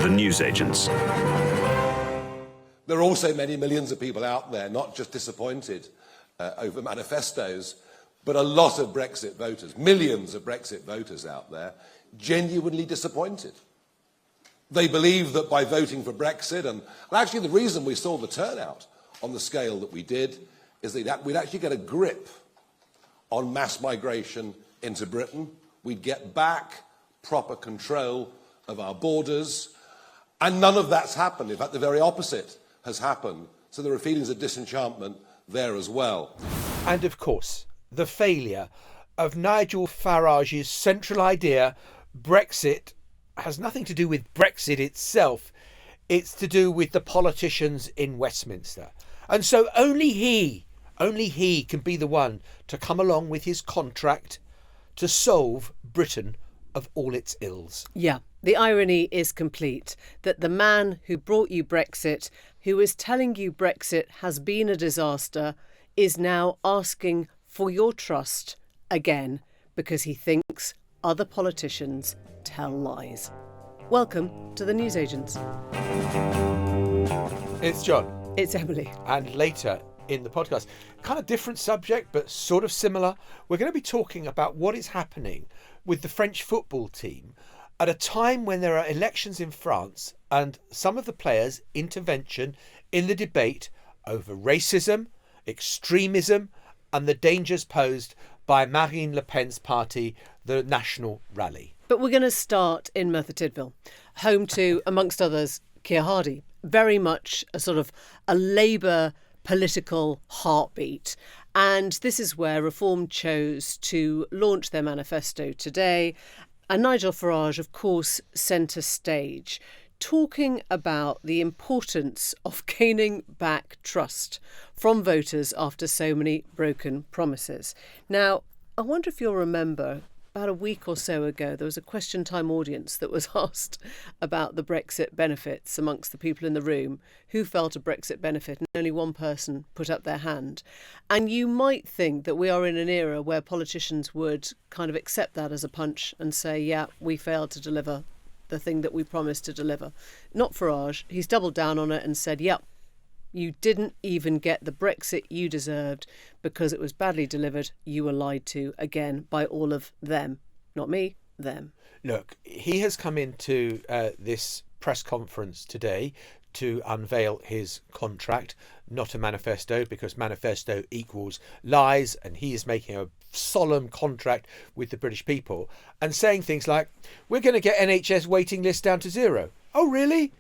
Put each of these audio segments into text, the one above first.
the newsagents. There are also many millions of people out there, not just disappointed over manifestos, but a lot of Brexit voters, millions of Brexit voters out there, genuinely disappointed. They believe that by voting for Brexit, and actually the reason we saw the turnout on the scale that we did is that we'd actually get a grip on mass migration into Britain. We'd get back proper control of our borders, and none of that's happened. In fact, the very opposite has happened. So there are feelings of disenchantment there as well. And of course, the failure of Nigel Farage's central idea, Brexit, has nothing to do with Brexit itself. It's to do with the politicians in Westminster. And so only he can be the one to come along with his contract to solve Britain of all its ills. Yeah, the irony is complete that the man who brought you Brexit, who is telling you Brexit has been a disaster, is now asking for your trust again because he thinks other politicians tell lies. Welcome to the Newsagents. It's John. It's Emily. And later in the podcast, kind of different subject, but sort of similar, we're going to be talking about what is happening with the French football team at a time when there are elections in France and some of the players' intervention in the debate over racism, extremism, and the dangers posed by Marine Le Pen's party, the National Rally. But we're going to start in Merthyr Tydfil, home to, amongst others, Keir Hardie. Very much a sort of a Labour political heartbeat. And this is where Reform chose to launch their manifesto today. And Nigel Farage, of course, centre stage, talking about the importance of gaining back trust from voters after so many broken promises. Now, I wonder if you'll remember, about a week or so ago, there was a question time audience that was asked about the Brexit benefits amongst the people in the room, who felt a Brexit benefit, and only one person put up their hand. And you might think that we are in an era where politicians would kind of accept that as a punch and say, yeah, we failed to deliver the thing that we promised to deliver. Not Farage. He's doubled down on it and said, yep, you didn't even get the Brexit you deserved because it was badly delivered. You were lied to again by all of them. Not me, them. Look, he has come into this press conference today to unveil his contract, not a manifesto, because manifesto equals lies, and he is making a solemn contract with the British people and saying things like, we're going to get NHS waiting lists down to zero. Oh, really?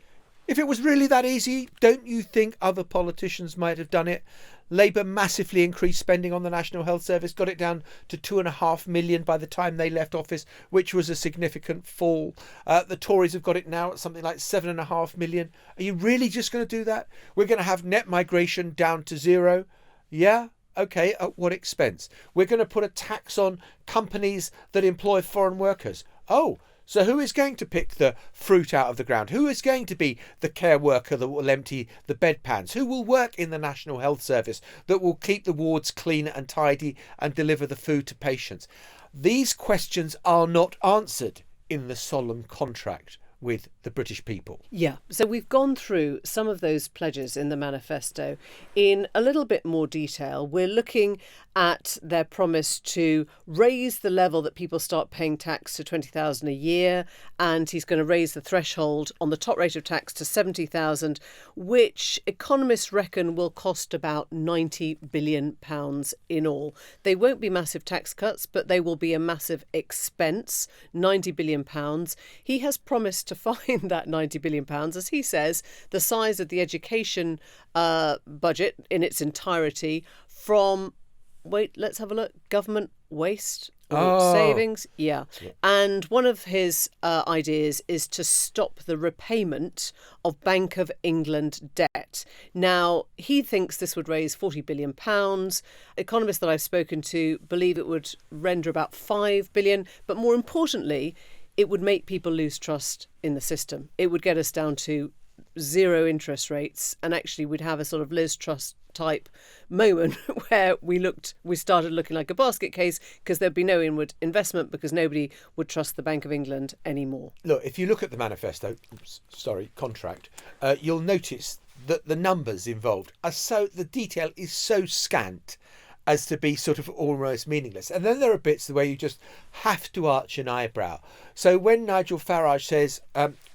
If it was really that easy, don't you think other politicians might have done it? Labour massively increased spending on the National Health Service, got it down to 2.5 million by the time they left office, which was a significant fall. The Tories have got it now at something like 7.5 million. Are you really just going to do that? We're going to have net migration down to zero? Yeah? OK, at what expense? We're going to put a tax on companies that employ foreign workers. Oh, so who is going to pick the fruit out of the ground? Who is going to be the care worker that will empty the bedpans? Who will work in the National Health Service that will keep the wards clean and tidy and deliver the food to patients? These questions are not answered in the solemn contract with the British people. Yeah, so we've gone through some of those pledges in the manifesto in a little bit more detail. We're looking at their promise to raise the level that people start paying tax to 20,000 a year, and he's going to raise the threshold on the top rate of tax to 70,000, which economists reckon will cost about £90 billion in all. They won't be massive tax cuts, but they will be a massive expense, £90 billion. He has promised to find that £90 billion, as he says, the size of the education budget in its entirety from, let's have a look, government waste or savings. Yeah. And one of his ideas is to stop the repayment of Bank of England debt. Now, he thinks this would raise £40 billion. Economists that I've spoken to believe it would render about £5 billion. But more importantly, it would make people lose trust in the system. It would get us down to zero interest rates, and actually we'd have a sort of Liz Truss type moment where we started looking like a basket case because there'd be no inward investment because nobody would trust the Bank of England anymore. Look, if you look at the manifesto, contract, you'll notice that the numbers involved are the detail is so scant as to be sort of almost meaningless. And then there are bits where you just have to arch an eyebrow. So when Nigel Farage says,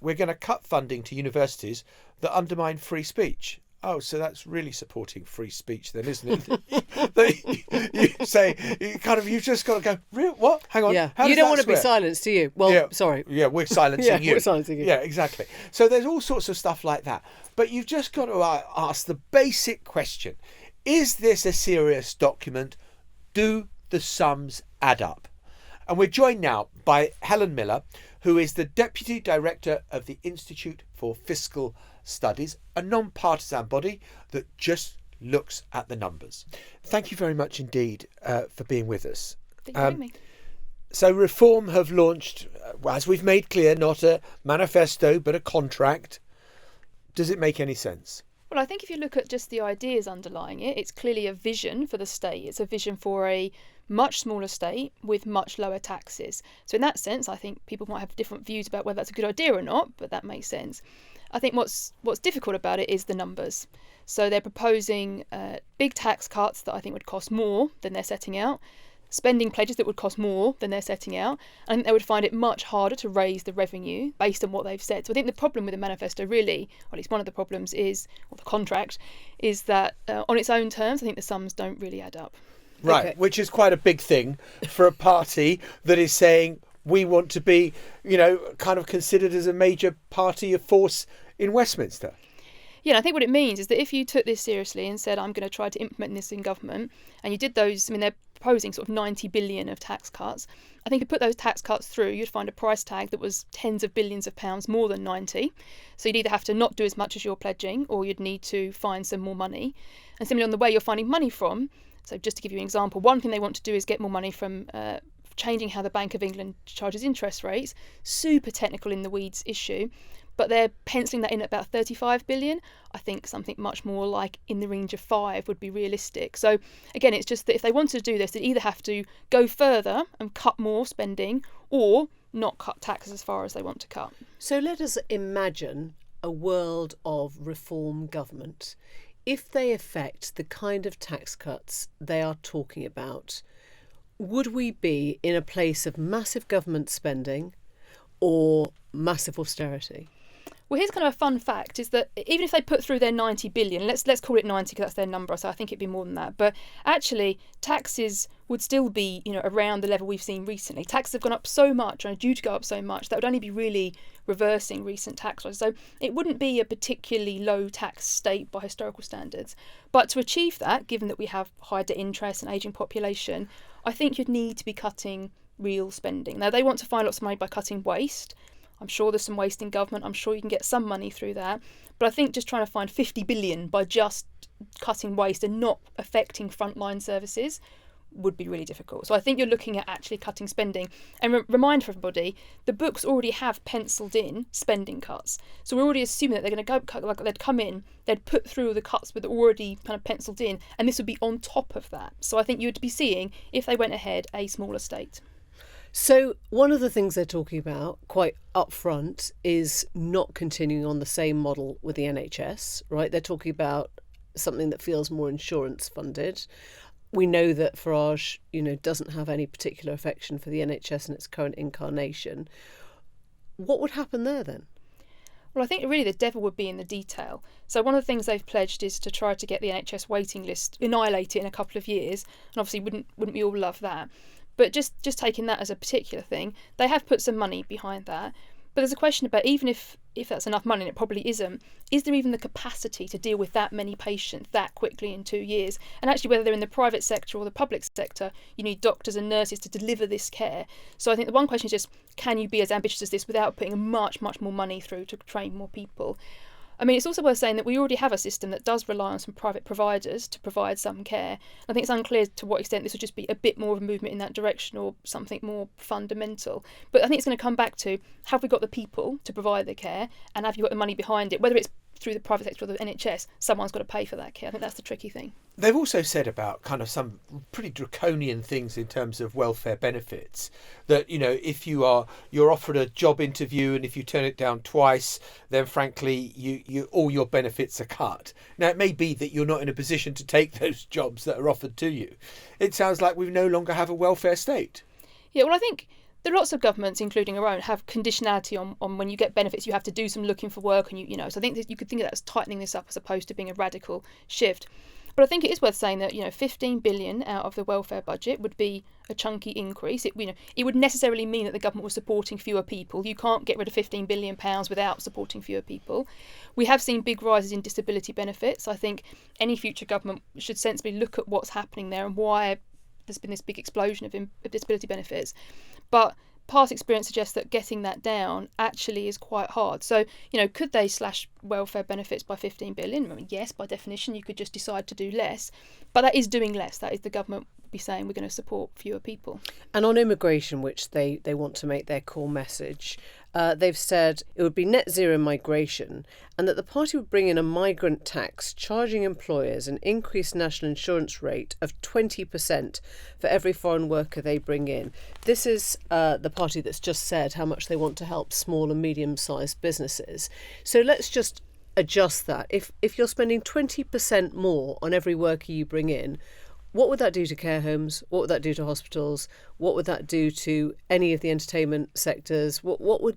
we're going to cut funding to universities that undermine free speech. Oh, so that's really supporting free speech then, isn't it? You say, you've just got to go, real, what? Hang on. Yeah. How You does don't that want to be square? silenced, do you? Well, Yeah. sorry. Yeah, we're silencing you. We're silencing you. Yeah, exactly. So there's all sorts of stuff like that. But you've just got to ask the basic question. Is this a serious document? Do the sums add up? And we're joined now by Helen Miller, who is the Deputy Director of the Institute for Fiscal Studies, a non-partisan body that just looks at the numbers. Thank you very much indeed for being with us. Thank you for having me. So Reform have launched, as we've made clear, not a manifesto but a contract. Does it make any sense? Well, I think if you look at just the ideas underlying it, it's clearly a vision for the state. It's a vision for a much smaller state with much lower taxes. So in that sense, I think people might have different views about whether that's a good idea or not, but that makes sense. I think what's difficult about it is the numbers. So they're proposing big tax cuts that I think would cost more than they're setting out, spending pledges that would cost more than they're setting out. I think they would find it much harder to raise the revenue based on what they've said. So I think the problem with the manifesto really, or at least one of the problems is, or the contract, is that on its own terms, I think the sums don't really add up. Right, Okay. which is quite a big thing for a party that is saying we want to be, kind of considered as a major party of force in Westminster. Yeah, and I think what it means is that if you took this seriously and said, I'm going to try to implement this in government, and you did those, they're proposing sort of 90 billion of tax cuts. I think if you put those tax cuts through, you'd find a price tag that was tens of billions of pounds more than 90. So you'd either have to not do as much as you're pledging, or you'd need to find some more money. And similarly on the way you're finding money from, so just to give you an example, one thing they want to do is get more money from changing how the Bank of England charges interest rates. Super technical in the weeds issue. But they're penciling that in at about 35 billion. I think something much more like in the range of 5 would be realistic. So again, it's just that if they wanted to do this, they'd either have to go further and cut more spending or not cut taxes as far as they want to cut. So let us imagine a world of reform government. If they effect the kind of tax cuts they are talking about, would we be in a place of massive government spending or massive austerity? Well, here's kind of a fun fact, is that even if they put through their 90 billion, let's call it 90 because that's their number, so I think it'd be more than that. But actually, taxes would still be, around the level we've seen recently. Taxes have gone up so much and are due to go up so much that would only be really reversing recent tax rises. So it wouldn't be a particularly low tax state by historical standards. But to achieve that, given that we have high debt interest and ageing population, I think you'd need to be cutting real spending. Now, they want to find lots of money by cutting waste. I'm sure there's some waste in government. I'm sure you can get some money through that. But I think just trying to find 50 billion by just cutting waste and not affecting frontline services would be really difficult. So I think you're looking at actually cutting spending. And remind for everybody, the books already have penciled in spending cuts. So we're already assuming that they're going to go, like they'd come in, they'd put through the cuts with already kind of penciled in, and this would be on top of that. So I think you'd be seeing, if they went ahead, a smaller state. So one of the things they're talking about quite upfront is not continuing on the same model with the NHS, right? They're talking about something that feels more insurance funded. We know that Farage, doesn't have any particular affection for the NHS in its current incarnation. What would happen there then? Well, I think really the devil would be in the detail. So one of the things they've pledged is to try to get the NHS waiting list, annihilate it in a couple of years. And obviously wouldn't we all love that? But just taking that as a particular thing, they have put some money behind that. But there's a question about, even if that's enough money, and it probably isn't, is there even the capacity to deal with that many patients that quickly in 2 years? And actually, whether they're in the private sector or the public sector, you need doctors and nurses to deliver this care. So I think the one question is just, can you be as ambitious as this without putting much, much more money through to train more people? I mean, it's also worth saying that we already have a system that does rely on some private providers to provide some care. I think it's unclear to what extent this would just be a bit more of a movement in that direction or something more fundamental. But I think it's going to come back to, have we got the people to provide the care, and have you got the money behind it? Whether it's through the private sector or the NHS, someone's got to pay for that care. I think that's the tricky thing. They've also said about kind of some pretty draconian things in terms of welfare benefits, that, you know, if you're offered a job interview and if you turn it down twice, then frankly you all your benefits are cut. Now, it may be that you're not in a position to take those jobs that are offered to you. It sounds like we no longer have a welfare state. Yeah, well, I think there are lots of governments, including our own, have conditionality on when you get benefits, you have to do some looking for work, and you know. So I think that you could think of that as tightening this up as opposed to being a radical shift. But I think it is worth saying that, you know, 15 billion out of the welfare budget would be a chunky increase. It would necessarily mean that the government was supporting fewer people. You can't get rid of 15 billion pounds without supporting fewer people. We have seen big rises in disability benefits. I think any future government should sensibly look at what's happening there and why there's been this big explosion of disability benefits. But past experience suggests that getting that down actually is quite hard. So, you know, could they slash welfare benefits by 15 billion? I mean, yes, by definition, you could just decide to do less. But that is doing less. That is the government be saying we're going to support fewer people. And on immigration, which they want to make their core message, they've said it would be net zero migration and that the party would bring in a migrant tax, charging employers an increased national insurance rate of 20% for every foreign worker they bring in. This is the party that's just said how much they want to help small and medium-sized businesses. So let's just adjust that. If you're spending 20% more on every worker you bring in, what would that do to care homes? What would that do to hospitals? What would that do to any of the entertainment sectors? What would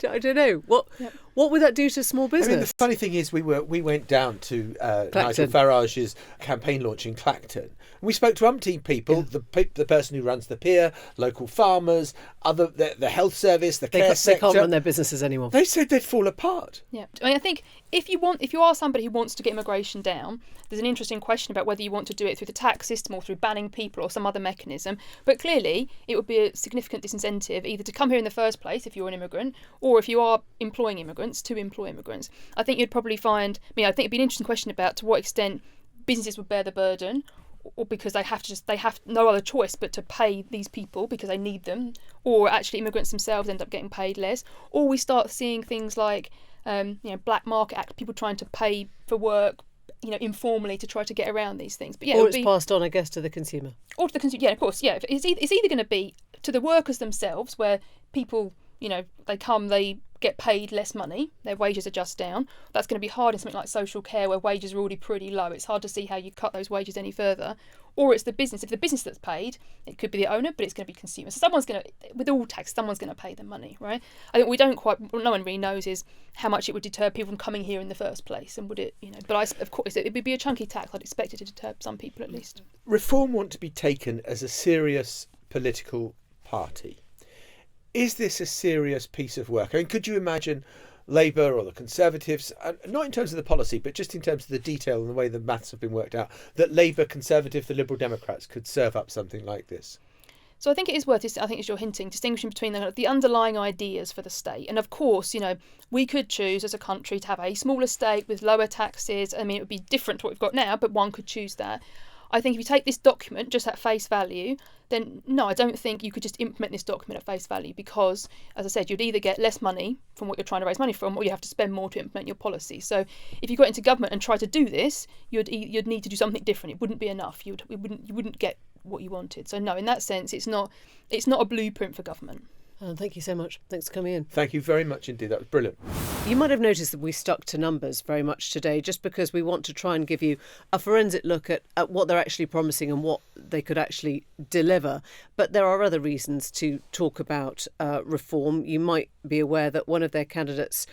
I don't know. What would that do to small business? I mean, the funny thing is we went down to Nigel Farage's campaign launch in Clacton. We spoke to umpteen people, the person who runs the pier, local farmers, the health service, the care sector. They can't run their businesses anymore. They said they'd fall apart. Yeah, I mean, I think if you are somebody who wants to get immigration down, there's an interesting question about whether you want to do it through the tax system or through banning people or some other mechanism. But clearly, it would be a significant disincentive either to come here in the first place if you're an immigrant, or if you are employing immigrants, to employ immigrants. I think you'd probably find. I think it'd be an interesting question about to what extent businesses would bear the burden, or because they have no other choice but to pay these people because they need them, or actually immigrants themselves end up getting paid less, or we start seeing things like black market act, people trying to pay for work, informally to try to get around these things. But yeah, or it's passed on, I guess, to the consumer. Or to the consumer, yeah, of course, yeah. It's either going to be to the workers themselves, where people, they get paid less money, their wages adjust down. That's going to be hard in something like social care where wages are already pretty low. It's hard to see how you cut those wages any further. Or it's the business. If the business that's paid, it could be the owner, but it's going to be consumers. So with all tax, someone's going to pay them money, right? I think no one really knows is how much it would deter people from coming here in the first place, and would it, but of course it would be a chunky tax. I'd expect it to deter some people at least. Reform want to be taken as a serious political party. Is this a serious piece of work? I mean, could you imagine Labour or the Conservatives, not in terms of the policy, but just in terms of the detail and the way the maths have been worked out, that Labour, Conservative, the Liberal Democrats could serve up something like this? So I think it is worth, as you're hinting, distinguishing between the underlying ideas for the state. And of course, we could choose as a country to have a smaller state with lower taxes. I mean, it would be different to what we've got now, but one could choose that. I think if you take this document just at face value, then no, I don't think you could just implement this document at face value because, as I said, you'd either get less money from what you're trying to raise money from, or you have to spend more to implement your policy. So if you got into government and tried to do this, you'd need to do something different. It wouldn't be enough. You wouldn't get what you wanted. So no, in that sense, it's not a blueprint for government. Thank you so much. Thanks for coming in. Thank you very much indeed. That was brilliant. You might have noticed that we stuck to numbers very much today just because we want to try and give you a forensic look at what they're actually promising and what they could actually deliver. But there are other reasons to talk about reform. You might be aware that one of their candidates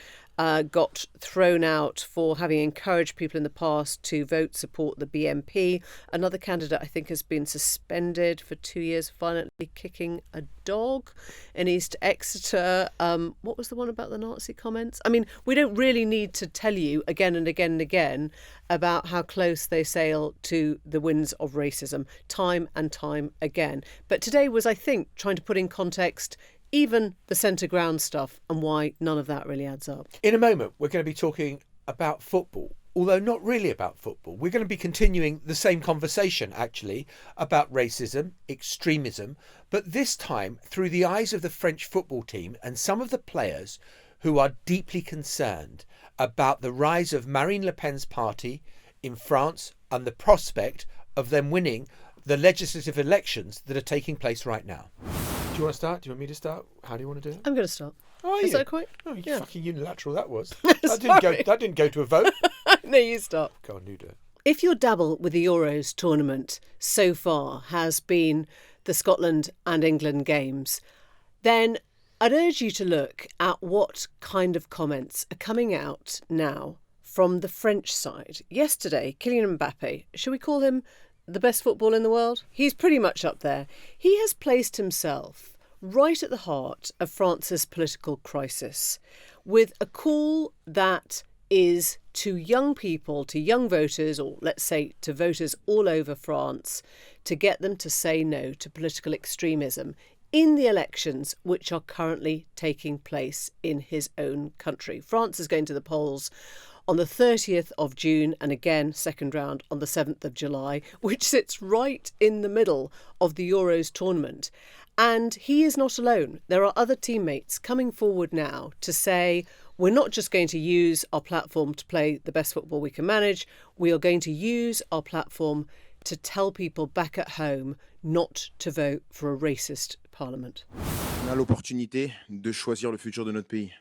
got thrown out for having encouraged people in the past to support the BNP. Another candidate, I think, has been suspended for 2 years for violently kicking a dog in East Exeter. What was the one about the Nazi comments? I mean, we don't really need to tell you again and again and again about how close they sail to the winds of racism, time and time again. But today was, I think, trying to put in context even the centre ground stuff and why none of that really adds up. In a moment, we're going to be talking about football, although not really about football. We're going to be continuing the same conversation, actually, about racism, extremism, but this time through the eyes of the French football team and some of the players who are deeply concerned about the rise of Marine Le Pen's party in France and the prospect of them winning the legislative elections that are taking place right now. Do you want to start? Do you want me to start? How do you want to do it? I'm going to start. Oh, Is that quite? Oh, Yeah. fucking unilateral that was. Sorry. That didn't go to a vote. No, you start. Go on, you do it. If your dabble with the Euros tournament so far has been the Scotland and England games, then I'd urge you to look at what kind of comments are coming out now from the French side. Yesterday, Kylian Mbappé, shall we call him the best footballer in the world? He's pretty much up there. He has placed himself right at the heart of France's political crisis with a call that is to young people, to young voters, or let's say to voters all over France, to get them to say no to political extremism in the elections which are currently taking place in his own country. France is going to the polls on the 30th of June and again, second round, on the 7th of July, which sits right in the middle of the Euros tournament. And he is not alone. There are other teammates coming forward now to say, we're not just going to use our platform to play the best football we can manage, we are going to use our platform to tell people back at home not to vote for a racist parliament. On a l'opportunité de choisir le futur de notre pays.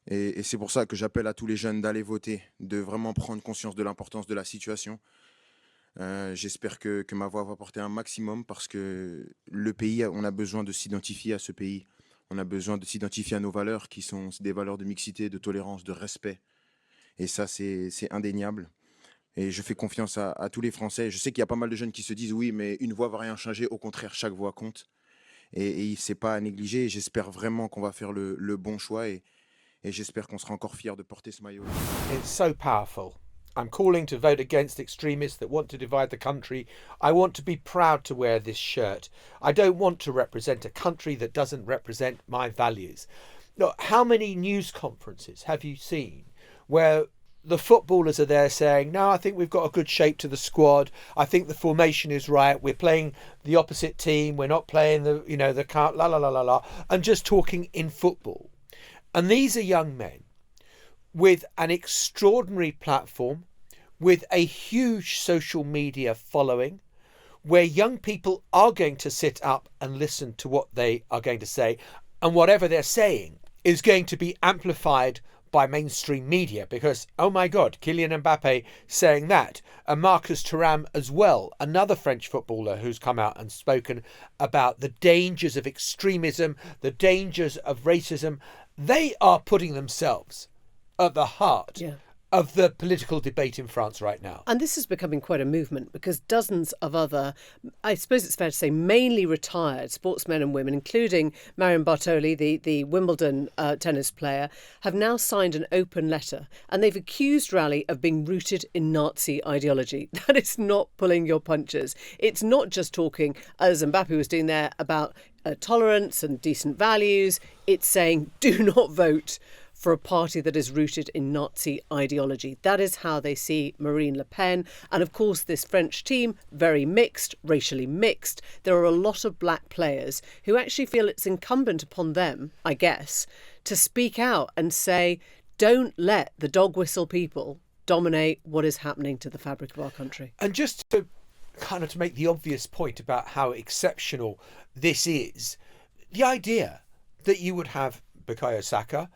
Et c'est pour ça que j'appelle à tous les jeunes d'aller voter, de vraiment prendre conscience de l'importance de la situation. J'espère que ma voix va porter un maximum parce que le pays, on a besoin de s'identifier à ce pays. On a besoin de s'identifier à nos valeurs qui sont des valeurs de mixité, de tolérance, de respect. Et ça, c'est indéniable. Et je fais confiance à tous les Français. Je sais qu'il y a pas mal de jeunes qui se disent oui, mais une voix va rien changer. Au contraire, chaque voix compte. Et c'est pas à négliger. J'espère vraiment qu'on va faire le bon choix et j'espère qu'on sera encore fiers de porter ce maillot. It's so powerful. I'm calling to vote against extremists that want to divide the country. I want to be proud to wear this shirt. I don't want to represent a country that doesn't represent my values. Look, how many news conferences have you seen where the footballers are there saying, no, I think we've got a good shape to the squad. I think the formation is right. We're playing the opposite team. We're not playing the la la la la la, and just talking in football. And these are young men with an extraordinary platform, with a huge social media following, where young people are going to sit up and listen to what they are going to say, and whatever they're saying is going to be amplified by mainstream media because, oh my God, Kylian Mbappé saying that, and Marcus Thuram as well, another French footballer who's come out and spoken about the dangers of extremism, the dangers of racism. They are putting themselves at the heart of the political debate in France right now. And this is becoming quite a movement because dozens of other, I suppose it's fair to say, mainly retired sportsmen and women, including Marion Bartoli, the Wimbledon tennis player, have now signed an open letter and they've accused Rally of being rooted in Nazi ideology. That is not pulling your punches. It's not just talking, as Mbappé was doing there, about tolerance and decent values. It's saying, do not vote for a party that is rooted in Nazi ideology. That is how they see Marine Le Pen. And of course, this French team, very mixed, racially mixed. There are a lot of black players who actually feel it's incumbent upon them, I guess, to speak out and say, don't let the dog whistle people dominate what is happening to the fabric of our country. And just to kind of to make the obvious point about how exceptional this is, the idea that you would have Bukayo Saka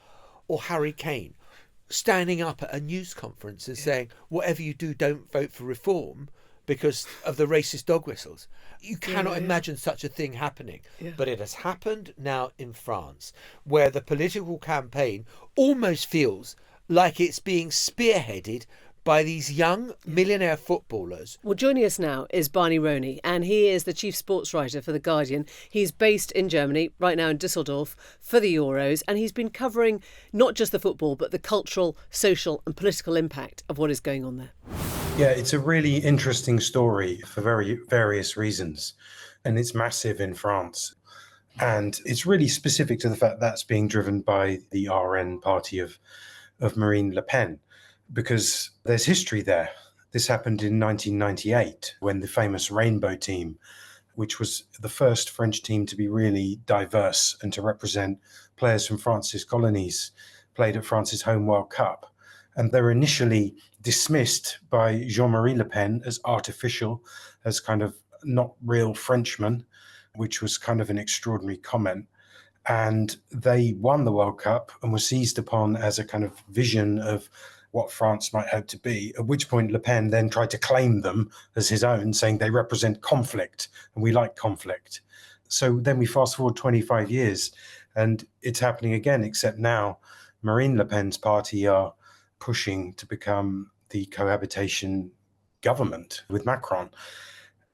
or Harry Kane standing up at a news conference and saying, whatever you do, don't vote for reform because of the racist dog whistles. You cannot imagine such a thing happening. Yeah. But it has happened now in France, where the political campaign almost feels like it's being spearheaded by these young millionaire footballers. Well, joining us now is Barney Roney, and he is the chief sports writer for The Guardian. He's based in Germany, right now in Düsseldorf, for the Euros, and he's been covering not just the football, but the cultural, social and political impact of what is going on there. Yeah, it's a really interesting story for very various reasons, and it's massive in France. And it's really specific to the fact that's being driven by the RN party of Marine Le Pen, because there's history there. This happened in 1998 when the famous Rainbow team, which was the first French team to be really diverse and to represent players from France's colonies, played at France's home World Cup. And they were initially dismissed by Jean-Marie Le Pen as artificial, as kind of not real Frenchmen, which was kind of an extraordinary comment. And they won the World Cup and were seized upon as a kind of vision of what France might hope to be, at which point Le Pen then tried to claim them as his own, saying they represent conflict and we like conflict. So then we fast forward 25 years and it's happening again, except now Marine Le Pen's party are pushing to become the cohabitation government with Macron.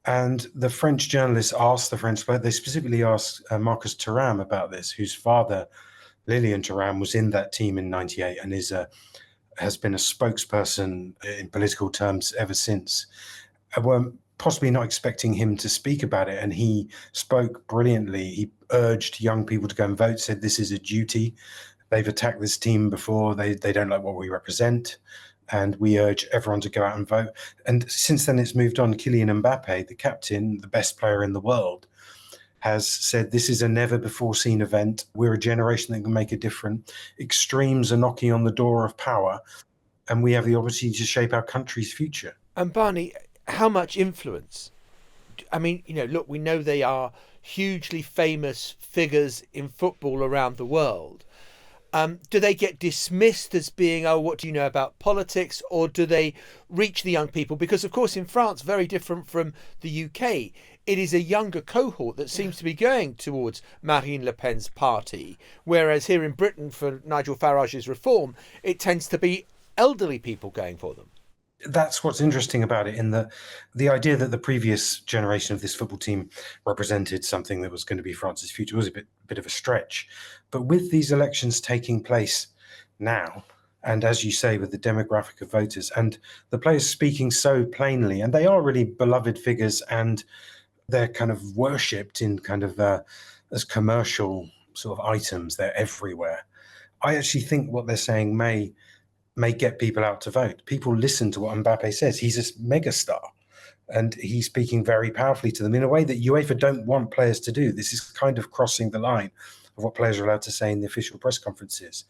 And the French journalists asked they specifically asked Marcus Thuram about this, whose father, Lilian Thuram, was in that team in '98 and has been a spokesperson in political terms ever since. We're possibly not expecting him to speak about it, and he spoke brilliantly. He urged young people to go and vote, said this is a duty. They've attacked this team before. They don't like what we represent. And we urge everyone to go out and vote. And since then, it's moved on. Kylian Mbappé, the captain, the best player in the world, has said this is a never-before-seen event. We're a generation that can make a difference. Extremes are knocking on the door of power, and we have the opportunity to shape our country's future. And Barney, how much influence? I mean, look, we know they are hugely famous figures in football around the world. Do they get dismissed as being, oh, what do you know about politics? Or do they reach the young people? Because, of course, in France, very different from the UK, it is a younger cohort that seems to be going towards Marine Le Pen's party. Whereas here in Britain, for Nigel Farage's reform, it tends to be elderly people going for them. That's what's interesting about it, in the idea that the previous generation of this football team represented something that was going to be France's future was a bit of a stretch. But with these elections taking place now, and as you say, with the demographic of voters and the players speaking so plainly, and they are really beloved figures and they're kind of worshipped in kind of as commercial sort of items. They're everywhere. I actually think what they're saying may get people out to vote. People listen to what Mbappé says. He's a megastar and he's speaking very powerfully to them in a way that UEFA don't want players to do. This is kind of crossing the line of what players are allowed to say in the official press conferences,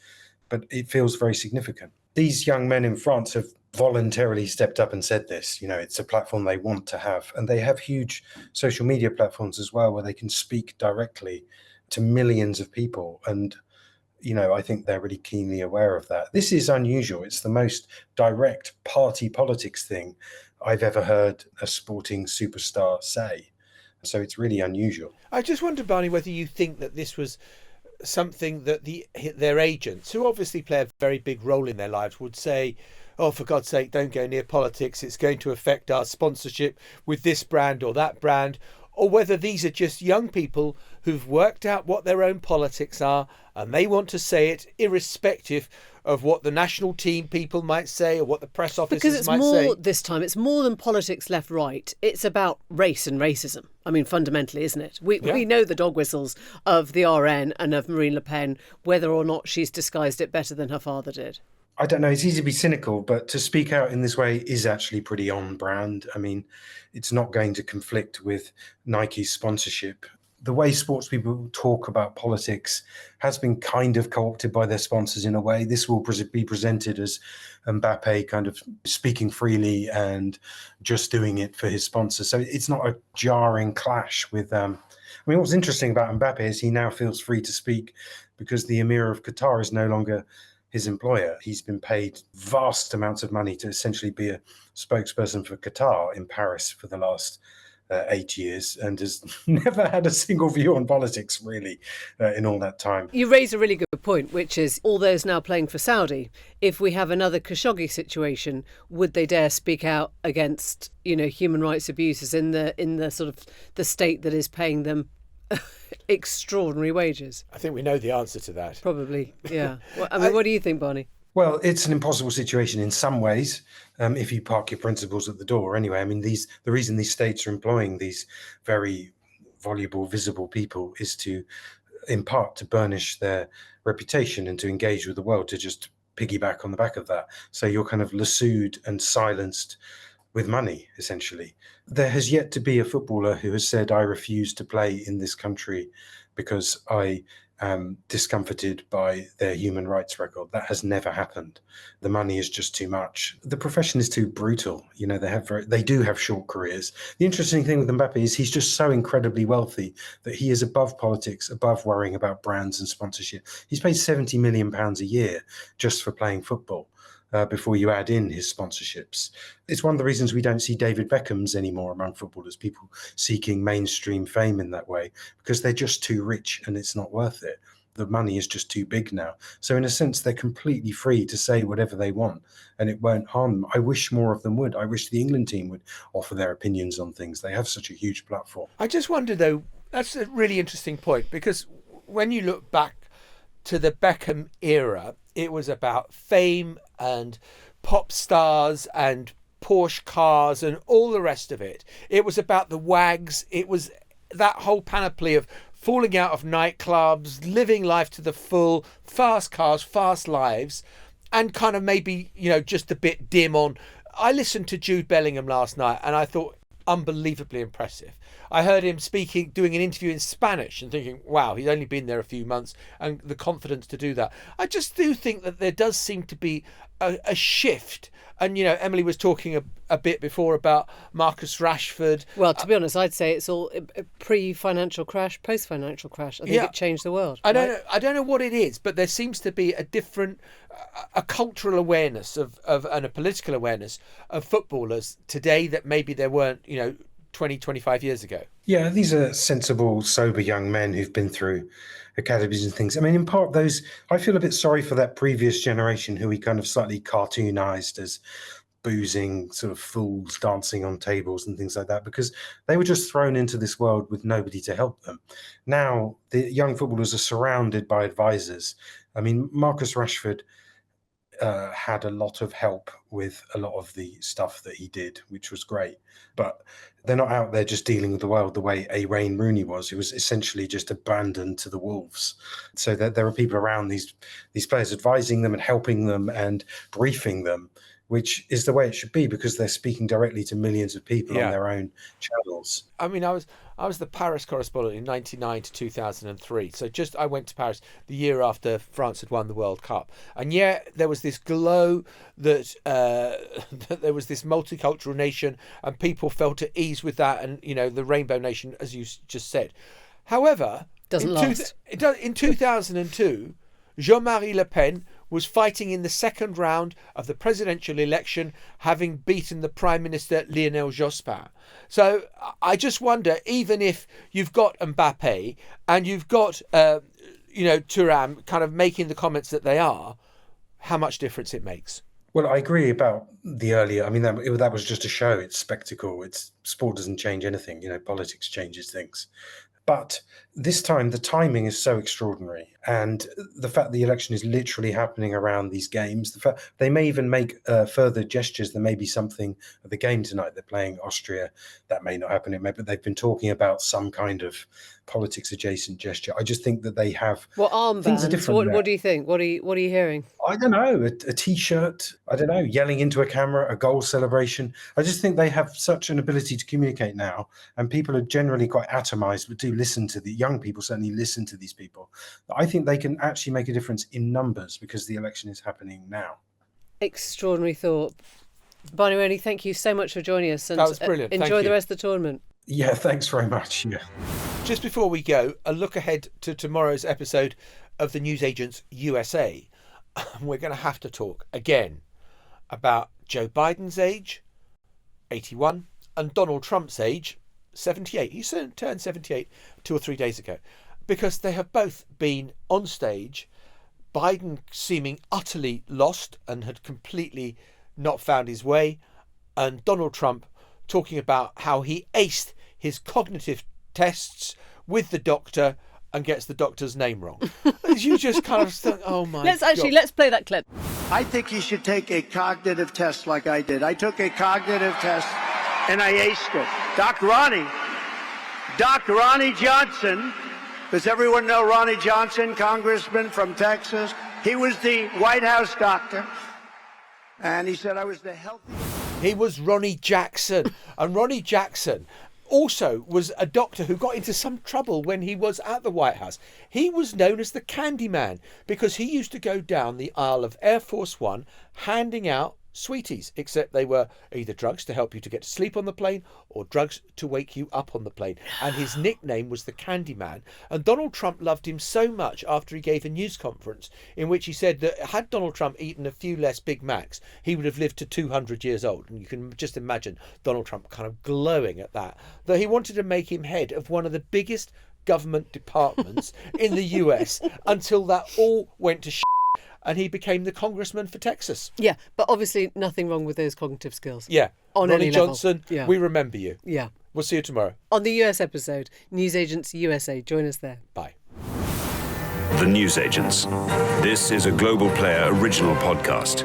but it feels very significant. These young men in France have voluntarily stepped up and said this. It's a platform they want to have, and they have huge social media platforms as well where they can speak directly to millions of people. And I think they're really keenly aware of that. This is unusual. It's the most direct party politics thing I've ever heard a sporting superstar say. So it's really unusual. I just wonder, Barney, whether you think that this was something that their agents, who obviously play a very big role in their lives, would say, oh, for God's sake, don't go near politics. It's going to affect our sponsorship with this brand or that brand. Or whether these are just young people who've worked out what their own politics are and they want to say it irrespective of what the national team people might say or what the press officers might say. Because it's more this time, it's more than politics left-right. It's about race and racism. I mean, fundamentally, isn't it? We know the dog whistles of the RN and of Marine Le Pen, whether or not she's disguised it better than her father did. I don't know. It's easy to be cynical, but to speak out in this way is actually pretty on brand. I mean, it's not going to conflict with Nike's sponsorship. The way sports people talk about politics has been kind of co-opted by their sponsors in a way. This will be presented as Mbappé kind of speaking freely and just doing it for his sponsors. So it's not a jarring clash with what's interesting about Mbappé is he now feels free to speak because the Emir of Qatar is no longer his employer. He's been paid vast amounts of money to essentially be a spokesperson for Qatar in Paris for the last 8 years and has never had a single view on politics, really, in all that time. You raise a really good point, which is all those now playing for Saudi. If we have another Khashoggi situation, would they dare speak out against, human rights abuses in the sort of the state that is paying them extraordinary wages? I think we know the answer to that. Probably, yeah. What do you think, Barney? Well, it's an impossible situation in some ways, if you park your principles at the door. Anyway, I mean, the reason these states are employing these very voluble, visible people is in part to burnish their reputation and to engage with the world, to just piggyback on the back of that. So you're kind of lassoed and silenced with money, essentially. There has yet to be a footballer who has said, I refuse to play in this country because I discomforted by their human rights record. That has never happened. The money is just too much. The profession is too brutal. You know, they do have short careers. The interesting thing with Mbappé is he's just so incredibly wealthy that he is above politics, above worrying about brands and sponsorship. He's paid £70 million a year just for playing football. Before you add in his sponsorships. It's one of the reasons we don't see David Beckhams anymore among footballers, people seeking mainstream fame in that way, because they're just too rich and it's not worth it. The money is just too big now. So in a sense, they're completely free to say whatever they want and it won't harm them. I wish more of them would. I wish the England team would offer their opinions on things. They have such a huge platform. I just wonder, though, that's a really interesting point, because when you look back to the Beckham era, it was about fame and pop stars and Porsche cars and all the rest of it. It was about the wags. It was that whole panoply of falling out of nightclubs, living life to the full, fast cars, fast lives, and kind of maybe, you know, just a bit dim on. I listened to Jude Bellingham last night and I thought, unbelievably impressive. I heard him doing an interview in Spanish and thinking, wow, he's only been there a few months, and the confidence to do that. I just do think that there does seem to be a shift. And, you know, Emily was talking a bit before about Marcus Rashford. Well, to be honest, I'd say it's all pre-financial crash, post-financial crash. I think it changed the world. I don't know what it is, but there seems to be a different, a cultural awareness of and a political awareness of footballers today that maybe there weren't, you know, 20, 25 years ago. Yeah, these are sensible, sober young men who've been through academies and things. I mean, in part, I feel a bit sorry for that previous generation who we kind of slightly cartoonized as boozing sort of fools dancing on tables and things like that, because they were just thrown into this world with nobody to help them. Now, the young footballers are surrounded by advisors. I mean, Marcus Rashford had a lot of help with a lot of the stuff that he did, which was great. But they're not out there just dealing with the world the way a Wayne Rooney was, who was essentially just abandoned to the wolves. So that there are people around these players advising them and helping them and briefing them, which is the way it should be, because they're speaking directly to millions of people on their own channels. I mean, I was the Paris correspondent in 1999 to 2003. So I went to Paris the year after France had won the World Cup. And there was this glow that, that there was this multicultural nation and people felt at ease with that. And, you know, the Rainbow Nation, as you just said. However, in 2002, Jean-Marie Le Pen was fighting in the second round of the presidential election, having beaten the Prime Minister Lionel Jospin. So I just wonder, even if you've got Mbappé and you've got, Thuram kind of making the comments that they are, how much difference it makes. Well, I agree about the earlier. I mean, that was just a show. It's spectacle. Sport doesn't change anything. You know, politics changes things. But this time, the timing is so extraordinary. And the fact the election is literally happening around these games, the fact they may even make further gestures. There may be something at the game tonight. They're playing Austria. That may not happen. But they've been talking about some kind of politics adjacent gesture. I just think that they have. What armbands? What do you think? What are you hearing? I don't know. A T-shirt. I don't know. Yelling into a camera. A goal celebration. I just think they have such an ability to communicate now, and people are generally quite atomized, but do listen to the young people. Certainly listen to these people. I think they can actually make a difference in numbers because the election is happening now. Extraordinary thought. Barney Roney, thank you so much for joining us. And that was brilliant. Enjoy the rest of the tournament. Yeah, thanks very much. Yeah. Just before we go, a look ahead to tomorrow's episode of the Newsagents USA. We're going to have to talk again about Joe Biden's age, 81, and Donald Trump's age, 78. He turned 78 2 or 3 days ago, because they have both been on stage, Biden seeming utterly lost and had completely not found his way, and Donald Trump talking about how he aced his cognitive tests with the doctor and gets the doctor's name wrong. You just kind of think, oh my God. Let's play that clip. I think he should take a cognitive test like I did. I took a cognitive test and I aced it. Doc Ronnie Johnson, does everyone know Ronnie Johnson, congressman from Texas? He was the White House doctor, and he said I was the healthiest. He was Ronnie Jackson. And Ronnie Jackson also was a doctor who got into some trouble when he was at the White House. He was known as the Candy Man because he used to go down the aisle of Air Force One handing out sweeties, except they were either drugs to help you to get to sleep on the plane or drugs to wake you up on the plane. And his nickname was the Candy Man. And Donald Trump loved him so much after he gave a news conference in which he said that had Donald Trump eaten a few less Big Macs, he would have lived to 200 years old. And you can just imagine Donald Trump kind of glowing at that he wanted to make him head of one of the biggest government departments in the US until that all went to and he became the congressman for Texas. Yeah, but obviously nothing wrong with those cognitive skills. Yeah. On Ronnie any level. Johnson, Yeah. we remember you. Yeah. We'll see you tomorrow. On the US episode, Newsagents USA. Join us there. Bye. The Newsagents. This is a Global Player original podcast.